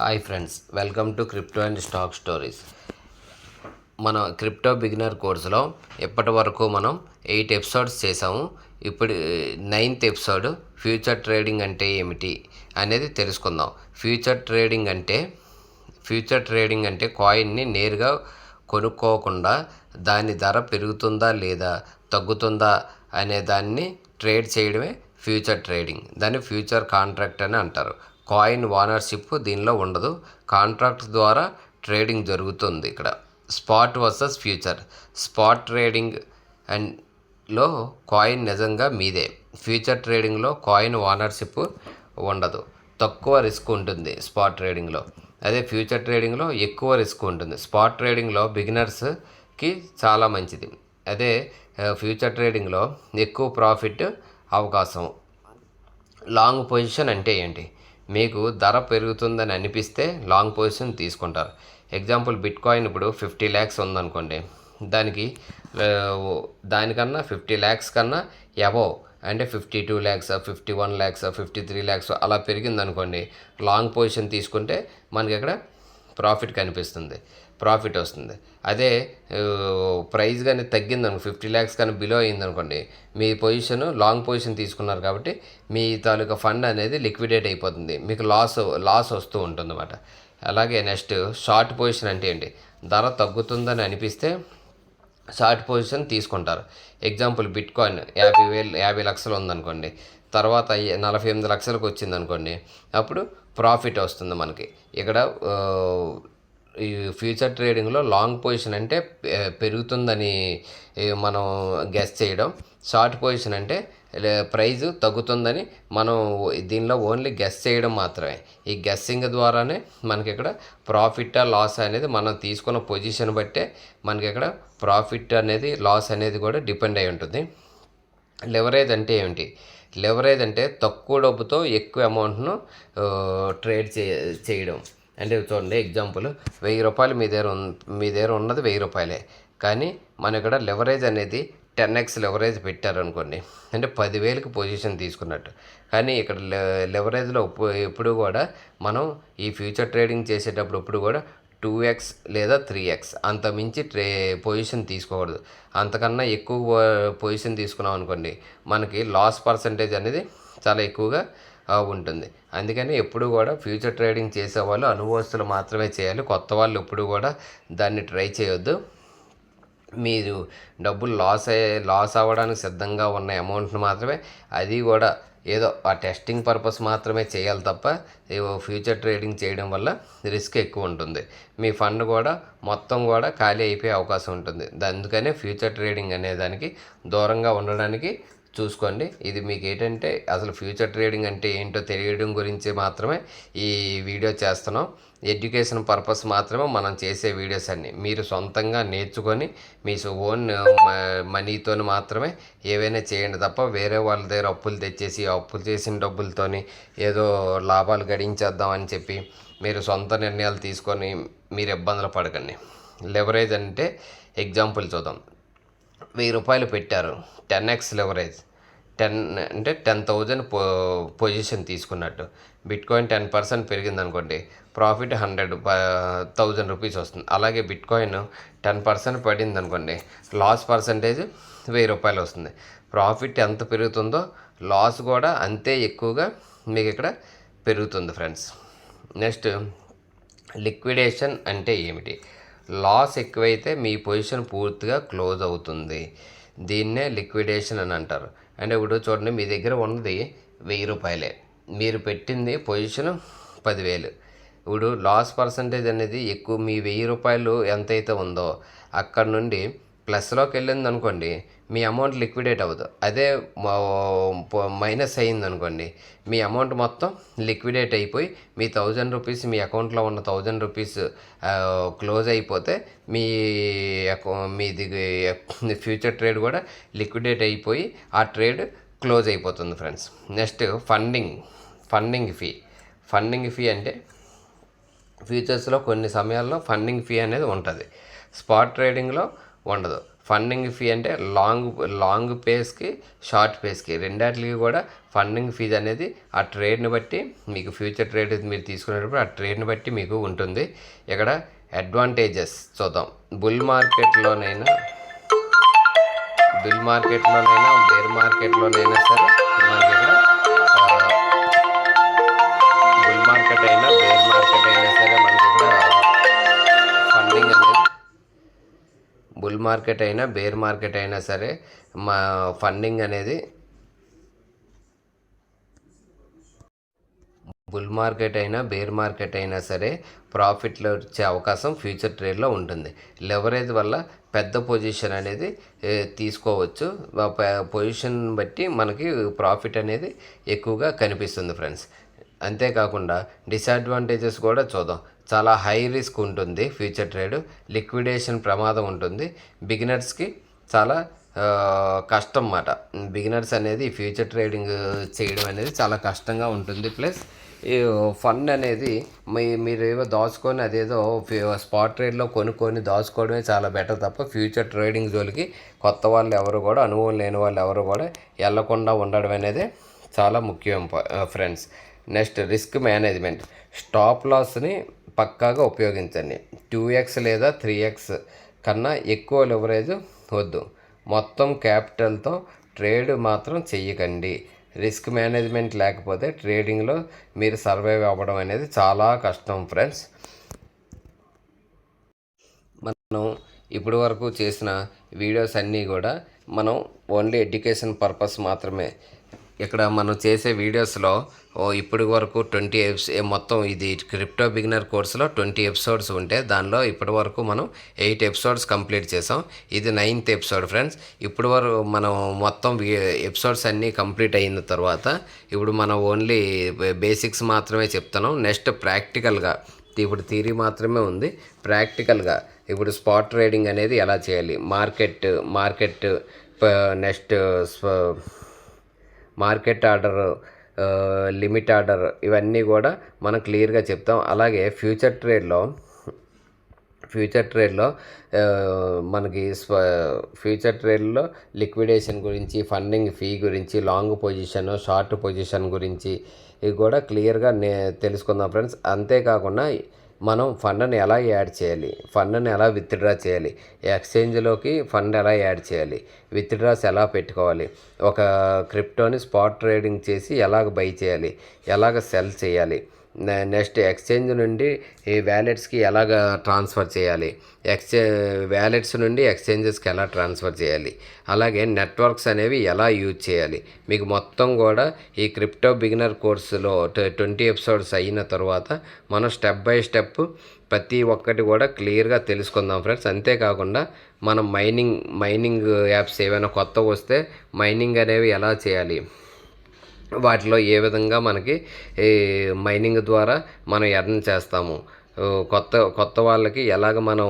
Hi friends, welcome to crypto and stock stories. మన crypto beginner కోర్సులో ఇప్పటి వరకు మనం 8 ఎపిసోడ్స్ చేసాము. ఇప్పుడు 9th ఎపిసోడ్ ఫ్యూచర్ ట్రేడింగ్ అంటే ఏమిటి అనేది తెలుసుకుందాం. ఫ్యూచర్ ట్రేడింగ్ అంటే కాయిన్ని నేరుగా కొనుక్కోకుండా దాని ధర పెరుగుతుందా లేదా తగ్గుతుందా అనే దాన్ని ట్రేడ్ చేయడమే ఫ్యూచర్ ట్రేడింగ్. దాన్ని ఫ్యూచర్ కాంట్రాక్ట్ అని అంటారు. కాయిన్ ఓనర్షిప్ దీనిలో ఉండదు. కాంట్రాక్ట్ ద్వారా ట్రేడింగ్ జరుగుతుంది. ఇక్కడ spot versus future. Spot trading లో కాయిన్ నిజంగా మీదే. ఫ్యూచర్ ట్రేడింగ్లో కాయిన్ ఓనర్షిప్ ఉండదు. తక్కువ రిస్క్ ఉంటుంది స్పాట్ ట్రేడింగ్లో. అదే ఫ్యూచర్ ట్రేడింగ్లో ఎక్కువ రిస్క్ ఉంటుంది. స్పాట్ ట్రేడింగ్లో బిగినర్స్కి చాలా మంచిది. అదే ఫ్యూచర్ ట్రేడింగ్లో ఎక్కువ ప్రాఫిట్ అవకాశం. లాంగ్ పొజిషన్ అంటే ఏంటి? మీకు ధర పెరుగుతుందని అనిపిస్తే లాంగ్ పొజిషన్ తీసుకుంటారు. ఎగ్జాంపుల్, బిట్ కాయిన్ ఇప్పుడు 50 lakhs ఉందనుకోండి. దానికన్నా 50 lakhs కన్నా అబోవ్ అంటే 52 lakhs, 51 lakhs, 53 lakhs అలా పెరిగిందనుకోండి, లాంగ్ పొజిషన్ తీసుకుంటే మనకి ఇక్కడ ప్రాఫిట్ వస్తుంది. అదే ప్రైస్ కానీ తగ్గిందనుకో, 50 lakhs కానీ బిలో అయిందనుకోండి, మీ పొజిషన్ లాంగ్ పొజిషన్ తీసుకున్నారు కాబట్టి మీ తాలూకా ఫండ్ అనేది లిక్విడేట్ అయిపోతుంది. మీకు లాస్ వస్తూ ఉంటుంది అన్నమాట. అలాగే నెక్స్ట్ షార్ట్ పొజిషన్ అంటే ఏంటి? ధర తగ్గుతుందని అనిపిస్తే షార్ట్ పొజిషన్ తీసుకుంటారు. ఎగ్జాంపుల్, బిట్ కాయిన్ 50 లక్షలు ఉందనుకోండి, తర్వాత 48 లక్షలకు వచ్చిందనుకోండి, అప్పుడు ప్రాఫిట్ వస్తుంది మనకి. ఇక్కడ ఈ ఫ్యూచర్ ట్రేడింగ్లో లాంగ్ పొజిషన్ అంటే పెరుగుతుందని మనం గెస్ చేయడం. షార్ట్ పొజిషన్ అంటే ప్రైజ్ తగ్గుతుందని మనం దీనిలో ఓన్లీ గెస్ చేయడం మాత్రమే. ఈ గెస్సింగ్ ద్వారానే మనకి ఇక్కడ ప్రాఫిట్ లాస్ అనేది మనం తీసుకున్న పొజిషన్ బట్టే మనకి ఇక్కడ ప్రాఫిట్ అనేది లాస్ అనేది కూడా డిపెండ్ అయి ఉంటుంది. లెవరేజ్ అంటే ఏమిటి? లెవరేజ్ అంటే తక్కువ డబ్బుతో ఎక్కువ అమౌంట్ను ట్రేడ్ చేయడం. అంటే చూడండి, ఎగ్జాంపుల్, 1000 రూపాయలు మీ దగ్గర ఉన్నది 1000 రూపాయలే. కానీ మన ఇక్కడ లెవరేజ్ అనేది 10x లెవరేజ్ పెట్టారనుకోండి, అంటే 10,000కి పొజిషన్ తీసుకున్నట్టు. కానీ ఇక్కడ లెవరేజ్లో ఎప్పుడు కూడా మనం ఈ ఫ్యూచర్ ట్రేడింగ్ చేసేటప్పుడు ఇప్పుడు కూడా 2x లేదా 3x అంత మించి పొజిషన్ తీసుకోకూడదు. అంతకన్నా ఎక్కువ పొజిషన్ తీసుకున్నాం అనుకోండి, మనకి లాస్ పర్సంటేజ్ అనేది చాలా ఎక్కువగా ఉంటుంది. అందుకని ఎప్పుడు కూడా ఫ్యూచర్ ట్రేడింగ్ చేసేవాళ్ళు అనుభవస్తులు మాత్రమే చేయాలి. కొత్త వాళ్ళు ఎప్పుడు కూడా దాన్ని ట్రై చేయొద్దు. మీరు డబ్బులు లాస్ అవ్వడానికి సిద్ధంగా ఉన్న అమౌంట్ని మాత్రమే, అది కూడా ఏదో ఆ టెస్టింగ్ పర్పస్ మాత్రమే చేయాలి తప్ప ఫ్యూచర్ ట్రేడింగ్ చేయడం వల్ల రిస్క్ ఎక్కువ ఉంటుంది. మీ ఫండ్ కూడా మొత్తం కూడా ఖాళీ అయిపోయే అవకాశం ఉంటుంది. అందుకనే ఫ్యూచర్ ట్రేడింగ్ అనే దానికి దూరంగా ఉండడానికి చూసుకోండి. ఇది మీకు ఏంటంటే అసలు ఫ్యూచర్ ట్రేడింగ్ అంటే ఏంటో తెలియడం గురించి మాత్రమే ఈ వీడియో చేస్తున్నాం. ఎడ్యుకేషన్ పర్పస్ మాత్రమే మనం చేసే వీడియోస్ అన్నీ. మీరు సొంతంగా నేర్చుకొని మీ ఓన్ మనీతో మాత్రమే ఏవైనా చేయండి తప్ప వేరే వాళ్ళ దగ్గర అప్పులు తెచ్చేసి అప్పులు చేసిన డబ్బులతోని ఏదో లాభాలు గడించేద్దాం అని చెప్పి మీరు సొంత నిర్ణయాలు తీసుకొని మీరు ఇబ్బందులు పడకండి. లెవరేజ్ అంటే ఎగ్జాంపుల్ చూద్దాం. 1000 రూపాయలు పెట్టారు, 10x లెవరేజ్. 10 అంటే 10,000 పొజిషన్ తీసుకున్నట్టు. బిట్ కాయిన్ 10% పెరిగింది అనుకోండి, ప్రాఫిట్ 100,000 రూపీస్ వస్తుంది. అలాగే బిట్ కాయిన్ 10% పడింది అనుకోండి, లాస్ పర్సంటేజ్ 1000 రూపాయలు వస్తుంది. ప్రాఫిట్ ఎంత పెరుగుతుందో లాస్ కూడా అంతే ఎక్కువగా మీకు ఇక్కడ పెరుగుతుంది ఫ్రెండ్స్. నెక్స్ట్, లిక్విడేషన్ అంటే ఏమిటి? లాస్ ఎక్కువైతే మీ పొజిషన్ పూర్తిగా క్లోజ్ అవుతుంది. దీన్నే లిక్విడేషన్ అని అంటారు. అంటే ఇప్పుడు చూడండి, మీ దగ్గర ఉన్నది 1000 రూపాయలే, మీరు పెట్టింది పొజిషన్ 10,000. ఇప్పుడు లాస్ పర్సంటేజ్ అనేది ఎక్కువ. మీ 1000 రూపాయలు ఎంతైతే ఉందో అక్కడ నుండి ప్లస్లోకి వెళ్ళింది అనుకోండి, మీ అమౌంట్ లిక్విడేట్ అవ్వదు. అదే మైనస్ అయ్యింది అనుకోండి, మీ అమౌంట్ మొత్తం లిక్విడేట్ అయిపోయి మీ 1000 రూపీస్, మీ అకౌంట్లో ఉన్న 1000 రూపీస్ క్లోజ్ అయిపోతే మీది ఫ్యూచర్ ట్రేడ్ కూడా లిక్విడేట్ అయిపోయి ఆ ట్రేడ్ క్లోజ్ అయిపోతుంది ఫ్రెండ్స్. నెక్స్ట్, ఫండింగ్ ఫీ అంటే ఫ్యూచర్స్లో కొన్ని సమయాల్లో ఫండింగ్ ఫీ అనేది ఉంటుంది. స్పాట్ ట్రేడింగ్లో ఉండదు. ఫండింగ్ ఫీ అంటే లాంగ్ పేస్కి షార్ట్ పేస్కి రెండాటికి కూడా ఫండింగ్ ఫీజు అనేది ఆ ట్రేడ్ని బట్టి మీకు ఫ్యూచర్ ట్రేడ్ మీరు తీసుకునేటప్పుడు ఆ ట్రేడ్ని బట్టి మీకు ఉంటుంది. ఇక్కడ అడ్వాంటేజెస్ చూద్దాం. బుల్ మార్కెట్లోనైనా బేర్ మార్కెట్లోనైనా సరే మనకి ఇక్కడ బుల్ మార్కెట్ అయినా బేర్ మార్కెట్ అయినా సరే మనకి ఇక్కడ ఫండింగ్ అనేది బుల్ మార్కెట్ అయినా బేర్ మార్కెట్ అయినా సరే మా ఫండింగ్ అనేది బుల్ మార్కెట్ అయినా బేర్ మార్కెట్ అయినా సరే ప్రాఫిట్లో వచ్చే అవకాశం ఫ్యూచర్ ట్రేడ్లో ఉంటుంది. లెవరేజ్ వల్ల పెద్ద పొజిషన్ అనేది తీసుకోవచ్చు. పొజిషన్ బట్టి మనకి ప్రాఫిట్ అనేది ఎక్కువగా కనిపిస్తుంది ఫ్రెండ్స్. అంతేకాకుండా డిసడ్వాంటేజెస్ కూడా చూద్దాం. చాలా హై రిస్క్ ఉంటుంది ఫ్యూచర్ ట్రేడ్, లిక్విడేషన్ ప్రమాదం ఉంటుంది. బిగినర్స్కి చాలా కష్టం అన్నమాట. బిగినర్స్ అనేది ఫ్యూచర్ ట్రేడింగ్ చేయడం అనేది చాలా కష్టంగా ఉంటుంది. ప్లస్ ఈ ఫండ్ అనేది మీరు ఏవో దాచుకొని అదేదో స్పాట్ ట్రేడ్లో కొనుక్కొని దాచుకోవడమే చాలా బెటర్ తప్ప ఫ్యూచర్ ట్రేడింగ్ జోలికి కొత్త వాళ్ళు ఎవరు కూడా, అనుభవం లేని వాళ్ళు ఎవరు కూడా వెళ్లకుండా ఉండడం అనేది చాలా ముఖ్యం friends. Next risk management. Stop లాస్ని పక్కాగా ఉపయోగించండి. 2x లేదా 3x కన్నా ఎక్కువ లెవరేజ్ వద్దు. మొత్తం క్యాపిటల్తో ట్రేడ్ మాత్రం చెయ్యకండి. రిస్క్ మేనేజ్మెంట్ లేకపోతే ట్రేడింగ్లో మీరు సర్వైవ్ అవ్వడం అనేది చాలా కష్టం ఫ్రెండ్స్. మనం ఇప్పటి వరకు చేసిన వీడియోస్ అన్నీ కూడా మనం ఓన్లీ ఎడ్యుకేషన్ పర్పస్ మాత్రమే. ఇక్కడ మనం చేసే వీడియోస్లో ఇప్పటి వరకు 20 మొత్తం ఇది క్రిప్టో బిగినర్ కోర్సులో 20 ఎపిసోడ్స్ ఉంటే దానిలో ఇప్పటి వరకు మనం 8 ఎపిసోడ్స్ కంప్లీట్ చేసాం. ఇది 9th ఎపిసోడ్ ఫ్రెండ్స్. ఇప్పుడు వరకు మనం మొత్తం ఎపిసోడ్స్ అన్నీ కంప్లీట్ అయిన తర్వాత ఇప్పుడు మనం ఓన్లీ బేసిక్స్ మాత్రమే చెప్తున్నాం. నెక్స్ట్ ప్రాక్టికల్గా, ఇప్పుడు థియరీ మాత్రమే ఉంది. ప్రాక్టికల్గా ఇప్పుడు స్పాట్ ట్రేడింగ్ అనేది ఎలా చేయాలి, market next market order, limit order, ఇవన్నీ కూడా మనం క్లియర్గా చెప్తాం. అలాగే ఫ్యూచర్ ట్రేడ్లో మనకి ఫ్యూచర్ ట్రేడ్లో లిక్విడేషన్ గురించి, ఫండింగ్ ఫీ గురించి, లాంగ్ పొజిషన్, షార్ట్ పొజిషన్ గురించి ఇవి కూడా క్లియర్గా తెలుసుకుందాం ఫ్రెండ్స్. అంతేకాకుండా మనం ఫండ్ని ఎలా యాడ్ చేయాలి, ఫండ్ని ఎలా విత్డ్రా చేయాలి, ఎక్స్చేంజ్లోకి ఫండ్ ఎలా యాడ్ చేయాలి, విత్డ్రాస్ ఎలా పెట్టుకోవాలి, ఒక క్రిప్టోని స్పాట్ ట్రేడింగ్ చేసి ఎలాగ బై చేయాలి, ఎలాగ సెల్ చేయాలి, నెక్స్ట్ ఎక్స్చేంజ్ నుండి ఈ వ్యాలెట్స్కి ఎలాగ ట్రాన్స్ఫర్ చేయాలి, వ్యాలెట్స్ నుండి ఎక్స్చేంజెస్కి ఎలా ట్రాన్స్ఫర్ చేయాలి, అలాగే నెట్వర్క్స్ అనేవి ఎలా యూజ్ చేయాలి, మీకు మొత్తం కూడా ఈ క్రిప్టో బిగినర్ కోర్సులో 20 ఎపిసోడ్స్ అయిన తర్వాత మనం స్టెప్ బై స్టెప్ ప్రతి ఒక్కటి కూడా క్లియర్గా తెలుసుకుందాం ఫ్రెండ్స్. అంతేకాకుండా మనం మైనింగ్ యాప్స్ ఏవైనా కొత్తగా వస్తే మైనింగ్ అనేవి ఎలా చేయాలి, వాటిలో ఏ విధంగా మనకి మైనింగ్ ద్వారా మనం ఎర్న్ చేస్తాము, కొత్త వాళ్ళకి ఎలాగ మనం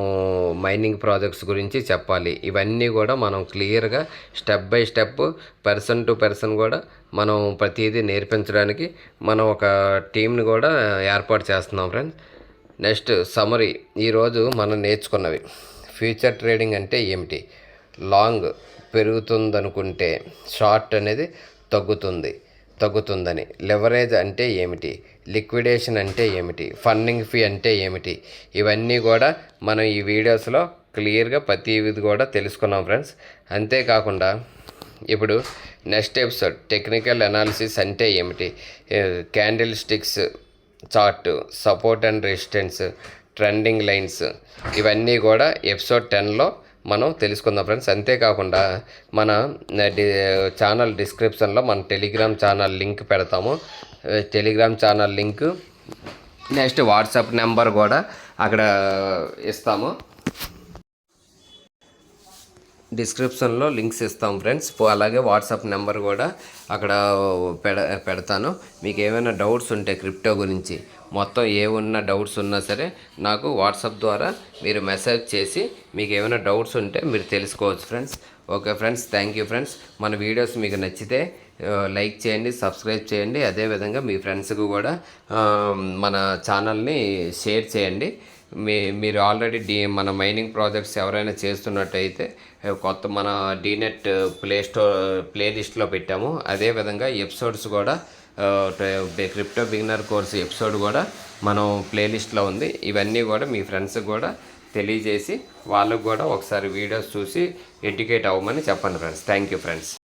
మైనింగ్ ప్రాజెక్ట్స్ గురించి చెప్పాలి, ఇవన్నీ కూడా మనం క్లియర్గా step by step person to person కూడా మనం ప్రతిదీ నేర్పించడానికి మనం ఒక టీంని కూడా ఏర్పాటు చేస్తున్నాం ఫ్రెండ్స్. Next summary. ఈరోజు మనం నేర్చుకున్నవి: ఫ్యూచర్ ట్రేడింగ్ అంటే ఏమిటి, లాంగ్ పెరుగుతుందనుకుంటే షార్ట్ అనేది తగ్గుతుందని, లెవరేజ్ అంటే ఏమిటి, లిక్విడేషన్ అంటే ఏమిటి, ఫండింగ్ ఫీ అంటే ఏమిటి, ఇవన్నీ కూడా మనం ఈ వీడియోస్లో క్లియర్గా ప్రతిది కూడా తెలుసుకున్నాం ఫ్రెండ్స్. అంతేకాకుండా ఇప్పుడు నెక్స్ట్ ఎపిసోడ్ టెక్నికల్ అనాలిసిస్ అంటే ఏమిటి, candle sticks chart, support and resistance, trending lines, ఇవన్నీ కూడా ఎపిసోడ్ 10లో మనం తెలుసుకుందాం ఫ్రెండ్స్. అంతేకాకుండా మన ఛానల్ డిస్క్రిప్షన్లో మన టెలిగ్రామ్ ఛానల్ లింక్ పెడతాము. Telegram channel link, next WhatsApp number కూడా అక్కడ ఇస్తాము. డిస్క్రిప్షన్లో లింక్స్ ఇస్తాం ఫ్రెండ్స్. అలాగే వాట్సాప్ నెంబర్ కూడా అక్కడ పెడతాను. మీకు ఏమైనా డౌట్స్ ఉంటే క్రిప్టో గురించి మొత్తం ఏమున్నా డౌట్స్ ఉన్నా సరే నాకు వాట్సాప్ ద్వారా మీరు మెసేజ్ చేసి మీకు ఏమైనా డౌట్స్ ఉంటే మీరు తెలుసుకోవచ్చు friends. Okay friends, thank you friends. మన వీడియోస్ మీకు నచ్చితే లైక్ చేయండి, సబ్స్క్రైబ్ చేయండి. అదేవిధంగా మీ ఫ్రెండ్స్కి కూడా మన ఛానల్ని షేర్ చేయండి. మీరు ఆల్రెడీ మన మైనింగ్ ప్రాజెక్ట్స్ ఎవరైనా చేస్తున్నట్టయితే కొత్త మన డీనెట్ ప్లేలిస్ట్లో పెట్టాము. అదేవిధంగా ఎపిసోడ్స్ కూడా క్రిప్టో బిగినర్ కోర్స్ ఎపిసోడ్ కూడా మనం ప్లేలిస్ట్లో ఉంది. ఇవన్నీ కూడా మీ ఫ్రెండ్స్కి కూడా తెలియజేసి వాళ్ళకు కూడా ఒకసారి వీడియోస్ చూసి ఎడ్యుకేట్ అవ్వమని చెప్పండి ఫ్రెండ్స్. Thank you friends.